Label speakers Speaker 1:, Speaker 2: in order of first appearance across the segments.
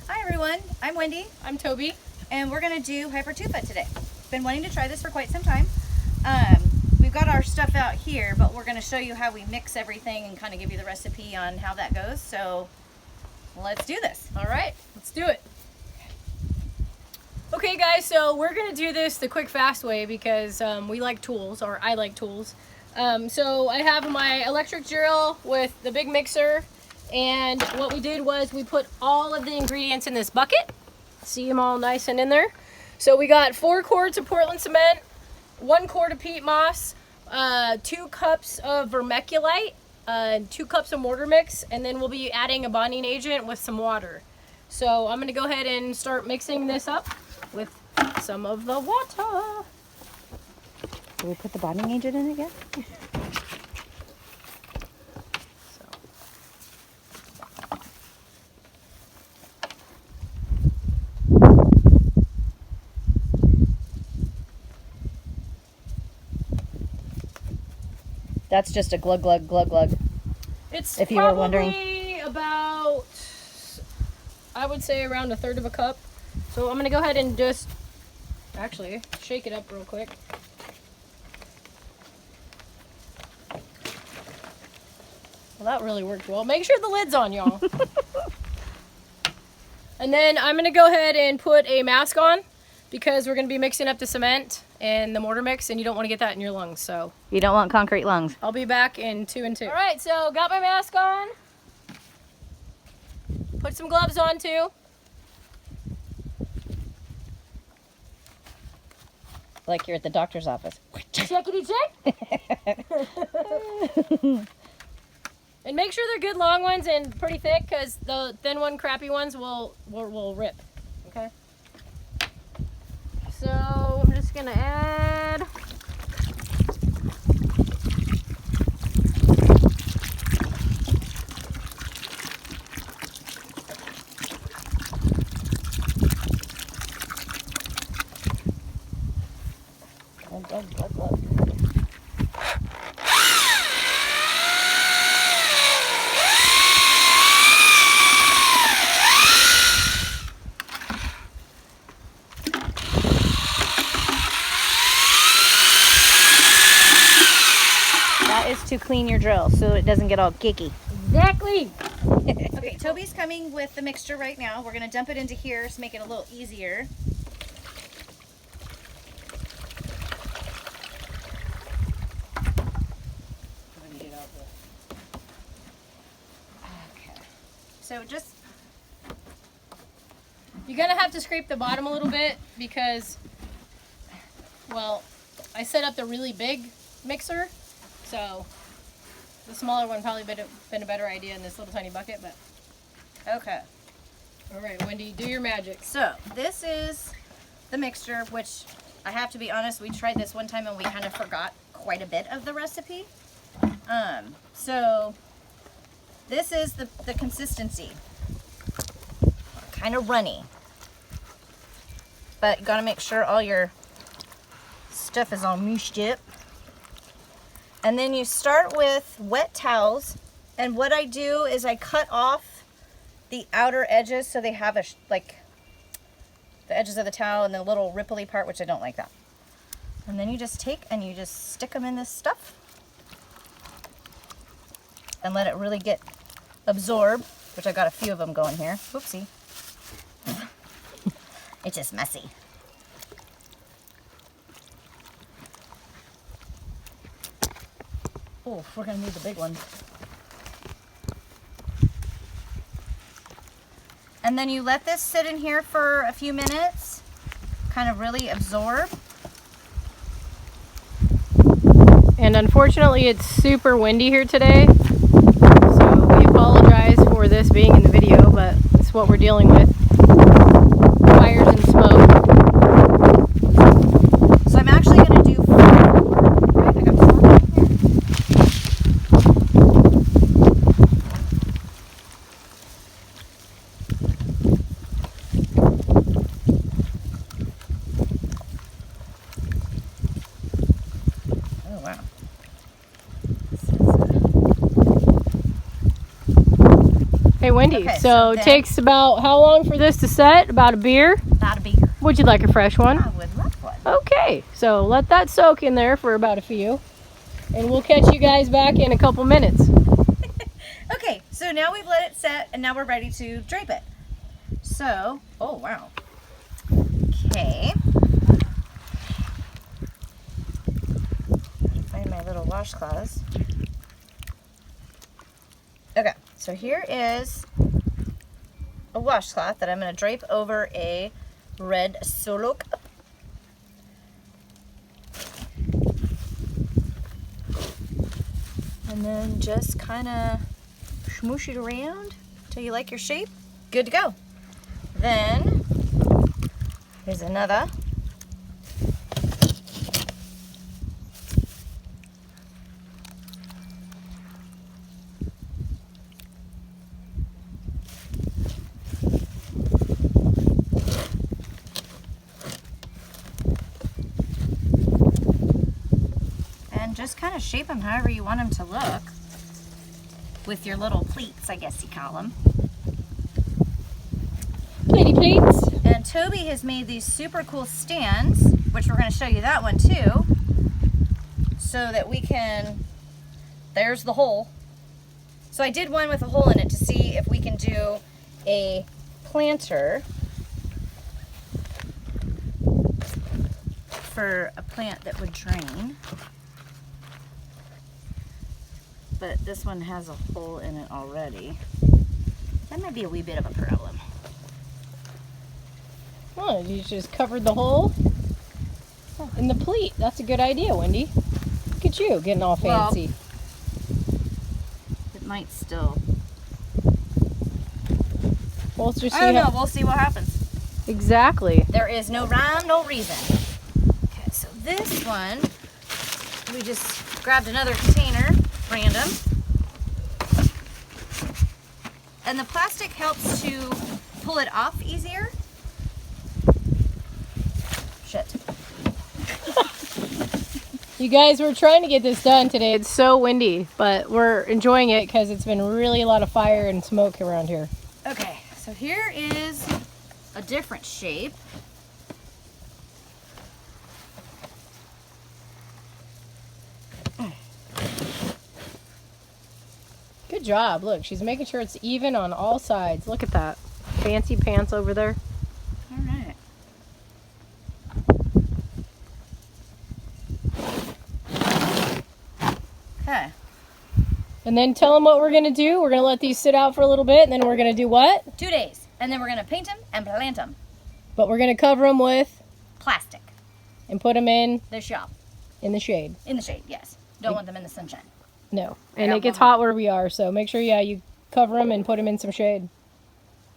Speaker 1: Hi everyone, I'm Wendy.
Speaker 2: I'm Tobie.
Speaker 1: And we're gonna do Hypertufa today. Been wanting to try this for quite some time. We've got our stuff out here, but we're gonna show you how we mix everything and kind of give you the recipe on how that goes. So let's do this.
Speaker 2: All right, let's do it. Okay guys, so we're gonna do this the quick fast way because we like tools, or I like tools. So I have my electric drill with the big mixer, and what we did was we put all of the ingredients in this bucket. See them all nice and in there. So we got 4 quarts of Portland cement, 1 quart of peat moss, 2 cups of vermiculite, 2 cups of mortar mix, and then we'll be adding a bonding agent with some water. So I'm gonna go ahead and start mixing this up with some of the water.
Speaker 1: Do we put the bonding agent in it yet? That's just a glug glug glug glug.
Speaker 2: It's
Speaker 1: if you were wondering.
Speaker 2: About, I would say around 1/3 of a cup. So I'm gonna go ahead and just actually shake it up real quick. Well, that really worked well. Make sure the lid's on, y'all. And then I'm gonna go ahead and put a mask on because we're gonna be mixing up the cement and the mortar mix, and you don't want to get that in your lungs. So
Speaker 1: You don't want concrete lungs.
Speaker 2: I'll be back in 2 and 2. All right, so got my mask on. Put some gloves on too.
Speaker 1: Like you're at the doctor's office.
Speaker 2: Checkity check. And make sure they're good long ones and pretty thick, because the thin one, crappy ones will rip. Okay. So I'm just gonna add
Speaker 1: to clean your drill so it doesn't get all gicky.
Speaker 2: exactly.
Speaker 1: Okay, Tobie's coming with the mixture right now. We're gonna dump it into here to make it a little easier. Okay. So just,
Speaker 2: You're gonna have to scrape the bottom a little bit because, well, I set up the really big mixer, so the smaller one probably been a better idea in this little tiny bucket, but
Speaker 1: okay.
Speaker 2: all right, Wendy, do your magic.
Speaker 1: So this is the mixture, which I have to be honest, we tried this one time and we kind of forgot quite a bit of the recipe. So this is the consistency. Kind of runny. But you gotta make sure all your stuff is all mushed up. And then you start with wet towels, and what I do is I cut off the outer edges so they have like the edges of the towel and the little ripply part, which I don't like that. And then you just take and you just stick them in this stuff and let it really get absorb, which I got a few of them going here. Whoopsie. It's just messy. Oh, we're gonna need the big ones. And then you let this sit in here for a few minutes, kind of really absorb.
Speaker 2: And unfortunately, it's super windy here today, so we apologize for this being in the video, but it's what we're dealing with. Fires and smoke.
Speaker 1: So I'm actually going to do 4. Right, I got 4 right here. Oh wow.
Speaker 2: Wendy.
Speaker 1: Okay,
Speaker 2: so it takes about how long for this to set? About a beer?
Speaker 1: About a beer.
Speaker 2: Would you like a fresh one?
Speaker 1: I would love one.
Speaker 2: Okay, so let that soak in there for about a few. And we'll catch you guys back in a couple minutes.
Speaker 1: Okay, so now we've let it set and now we're ready to drape it. So, oh wow. Okay. Find my little washcloths. Okay, so here is a washcloth that I'm going to drape over a red suluk. And then just kind of smoosh it around till you like your shape. Good to go. Then here's another. And just kind of shape them however you want them to look with your little pleats, I guess you call them.
Speaker 2: Pleaty pleats.
Speaker 1: And Tobie has made these super cool stands, which we're going to show you that one too, so that we can, there's the hole. So I did one with a hole in it to see if we can do a planter for a plant that would drain. But this one has a hole in it already. That might be a wee bit of a problem.
Speaker 2: Oh, you just covered the hole in the pleat. That's a good idea, Wendy. Look at you getting all fancy.
Speaker 1: Well, it might still.
Speaker 2: We'll just see
Speaker 1: I don't know. We'll see what happens.
Speaker 2: Exactly.
Speaker 1: There is no rhyme, no reason. Okay, so this one, we just grabbed another container, random. And the plastic helps to pull it off easier. Shit.
Speaker 2: You guys, we're trying to get this done today. It's so windy, but we're enjoying it because it's been really a lot of fire and smoke around here.
Speaker 1: Okay, so here is a different shape.
Speaker 2: Good job. Look, she's making sure it's even on all sides. Look at that. Fancy pants over there.
Speaker 1: All right. Okay.
Speaker 2: And then tell them what we're going to do. We're going to let these sit out for a little bit, and then we're going to do what?
Speaker 1: 2 days. And then we're going to paint them and plant them.
Speaker 2: But we're going to cover them with
Speaker 1: Plastic.
Speaker 2: and put them in
Speaker 1: The shop.
Speaker 2: the shade.
Speaker 1: In the shade, yes. Don't want them in the sunshine.
Speaker 2: No. And
Speaker 1: got
Speaker 2: it gets
Speaker 1: one.
Speaker 2: hot where we are, so make sure, yeah, you cover them and put them in some shade.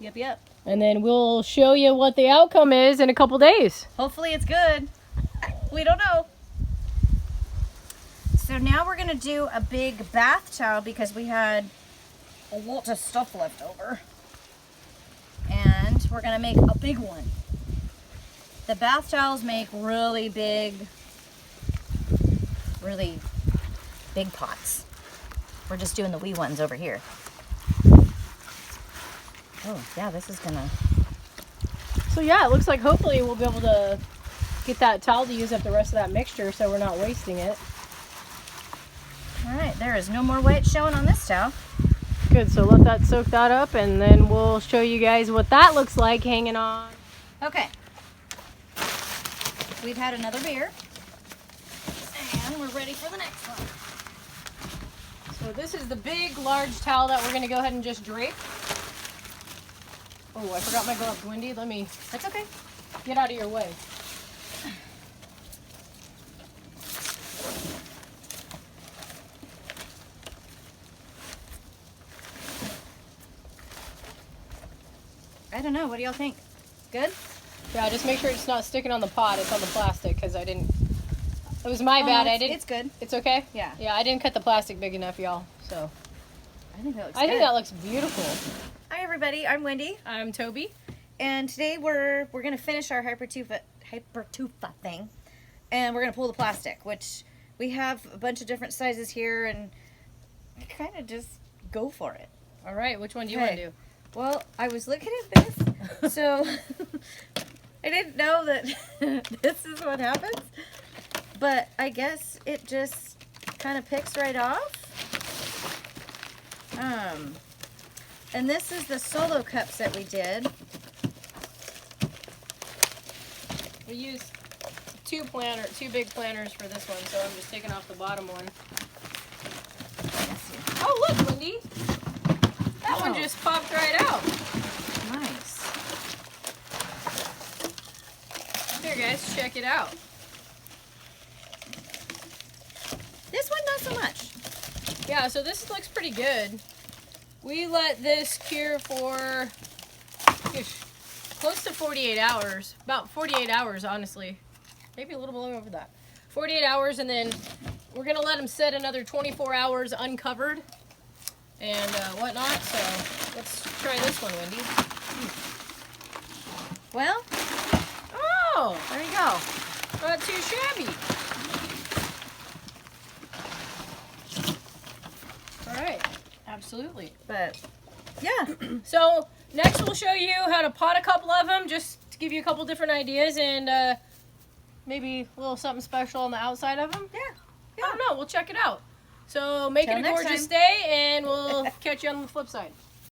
Speaker 1: Yep, yep.
Speaker 2: And then we'll show you what the outcome is in a couple days.
Speaker 1: Hopefully it's good. We don't know. So now we're going to do a big bath towel because we had a lot of stuff left over. And we're going to make a big one. The bath towels make really big pots. We're just doing the wee ones over here. Oh, yeah, this is going to...
Speaker 2: So yeah, it looks like hopefully we'll be able to get that towel to use up the rest of that mixture so we're not wasting it.
Speaker 1: All right, there is no more white showing on this towel.
Speaker 2: Good, so let that soak that up and then we'll show you guys what that looks like hanging on.
Speaker 1: Okay. We've had another beer. And we're ready for the next one.
Speaker 2: So this is the big, large towel that we're going to go ahead and just drape. Oh, I forgot my gloves, Wendy. Let me
Speaker 1: That's okay.
Speaker 2: get out of your way.
Speaker 1: I don't know. What do y'all think? Good?
Speaker 2: Yeah, just make sure it's not sticking on the pot. It's on the plastic because I didn't. It was my bad. I didn't.
Speaker 1: It's good.
Speaker 2: It's okay?
Speaker 1: Yeah.
Speaker 2: Yeah, I didn't cut the plastic big enough, y'all. So
Speaker 1: I think that looks
Speaker 2: I think
Speaker 1: good.
Speaker 2: that looks beautiful.
Speaker 1: Hi, everybody. I'm Wendy.
Speaker 2: I'm Tobie.
Speaker 1: And today we're going to finish our Hypertufa thing. And we're going to pull the plastic, which we have a bunch of different sizes here. And kind of just go for it.
Speaker 2: All right, which one do you want to do?
Speaker 1: Well, I was looking at this, so I didn't know that this is what happens. But I guess it just kind of picks right off. And this is the solo cups that we did.
Speaker 2: We used two big planters for this one, so I'm just taking off the bottom one. Oh, look, Wendy. That one just popped right out.
Speaker 1: Nice.
Speaker 2: Here, guys, check it out.
Speaker 1: This one not so much.
Speaker 2: Yeah, so this looks pretty good. We let this cure for close to 48 hours. About 48 hours, honestly. Maybe a little bit over that. 48 hours, and then we're going to let them sit another 24 hours uncovered and whatnot. So let's try this one, Wendy.
Speaker 1: Well,
Speaker 2: Oh,
Speaker 1: there you go.
Speaker 2: not too shabby. All right, absolutely.
Speaker 1: But yeah,
Speaker 2: So next we'll show you how to pot a couple of them, just to give you a couple different ideas, and maybe a little something special on the outside of them.
Speaker 1: yeah.
Speaker 2: I don't know. We'll check it out. So make
Speaker 1: Till
Speaker 2: it a
Speaker 1: next
Speaker 2: gorgeous
Speaker 1: time.
Speaker 2: day, and we'll catch you on the flip side.